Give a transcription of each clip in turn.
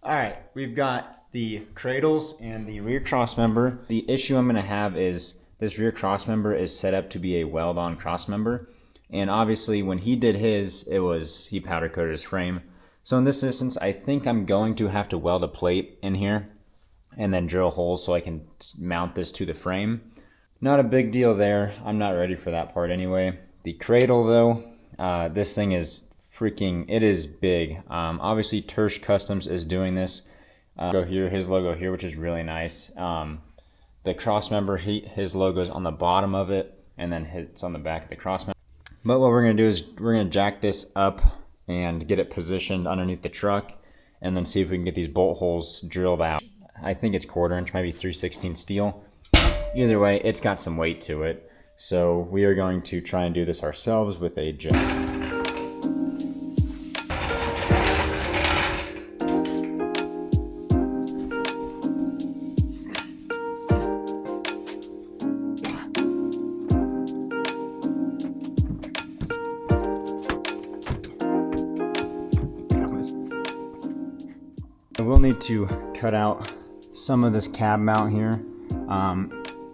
All right, we've got the cradles and the rear cross member. The issue I'm going to have is this rear cross member is set up to be a weld-on cross member. And obviously when he did his, he powder coated his frame. So in this instance, I think I'm going to have to weld a plate in here and then drill holes so I can mount this to the frame. Not a big deal there. I'm not ready for that part anyway. The cradle though, this thing is freaking, it is big. Obviously Tersh Customs is doing this. Go here, his logo here, which is really nice. The cross member, his logo is on the bottom of it, and then it's on the back of the cross member. But what we're gonna do is we're gonna jack this up and get it positioned underneath the truck, and then see if we can get these bolt holes drilled out. I think it's 1/4 inch, maybe 3/16 steel. Either way, it's got some weight to it. So we are going to try and do this ourselves with a jack. I will need to cut out some of this cab mount here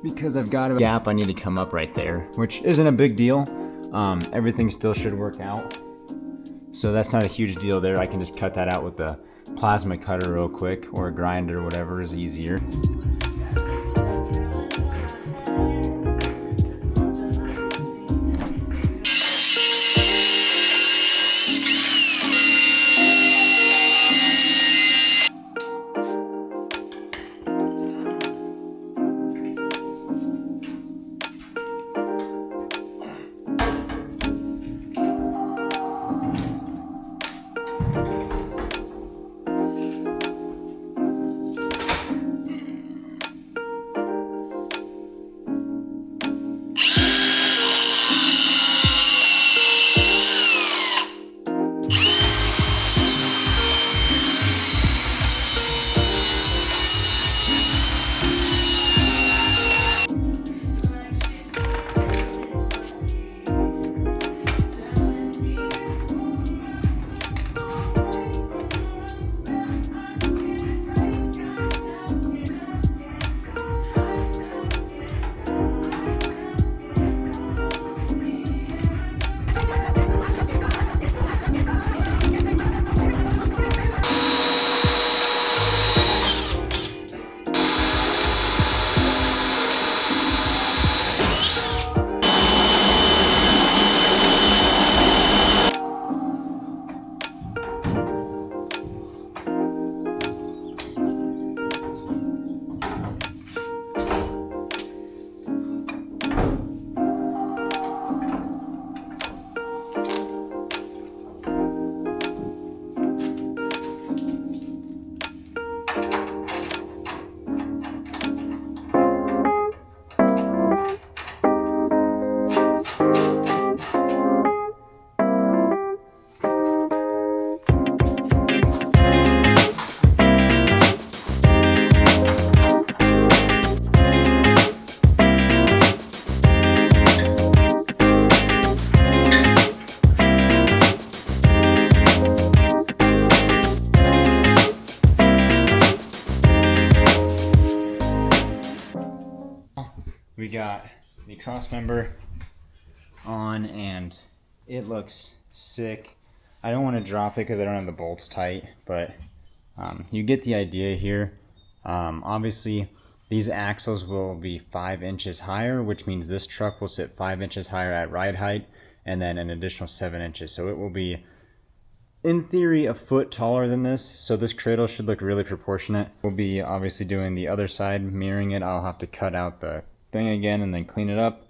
because I've got a gap I need to come up right there, which isn't a big deal. Everything still should work out, so that's not a huge deal there. I can just cut that out with the plasma cutter real quick, or a grinder, whatever is easier. We got the cross member on and it looks sick. I don't want to drop it because I don't have the bolts tight, but you get the idea here. Obviously these axles will be 5 inches higher, which means this truck will sit 5 inches higher at ride height and then an additional 7 inches. So it will be, in theory, a foot taller than this. So this cradle should look really proportionate. We'll be obviously doing the other side, mirroring it. I'll have to cut out the thing again and then clean it up.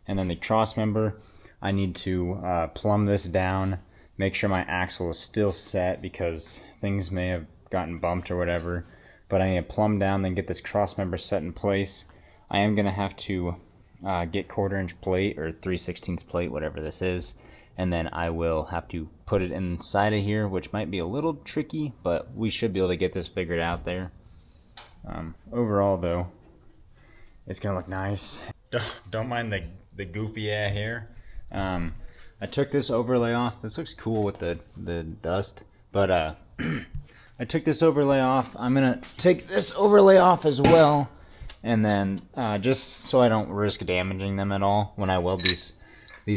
And then the cross member, I need to plumb this down, make sure my axle is still set because things may have gotten bumped or whatever, but I need to plumb down, then get this cross member set in place. I am gonna have to get 1/4 inch plate or 3/16 plate, whatever this is, and then I will have to put it inside of here, which might be a little tricky, but we should be able to get this figured out there. Overall though, it's gonna look nice. Don't mind the goofy hair. I took this overlay off. This looks cool with the dust, but I took this overlay off. I'm gonna take this overlay off as well, and then just so I don't risk damaging them at all when I weld these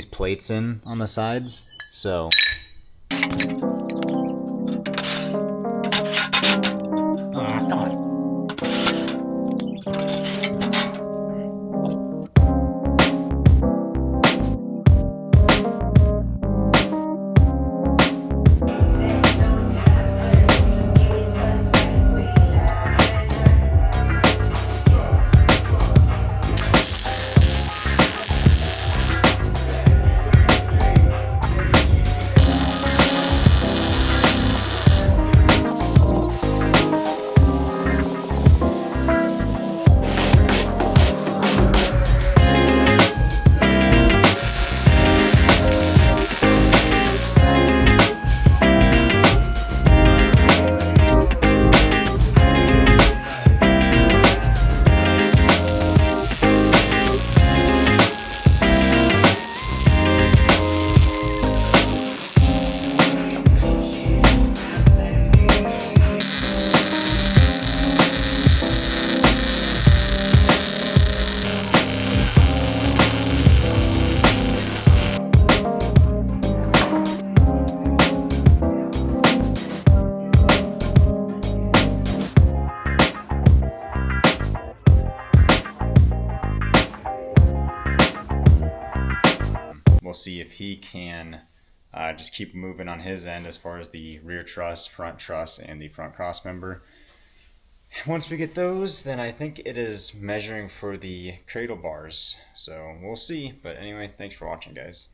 plates in on the sides. So come on. We'll see if he can just keep moving on his end as far as the rear truss, front truss, and the front cross member. Once we get those, then I think it is measuring for the cradle bars. So we'll see. But anyway, thanks for watching, guys.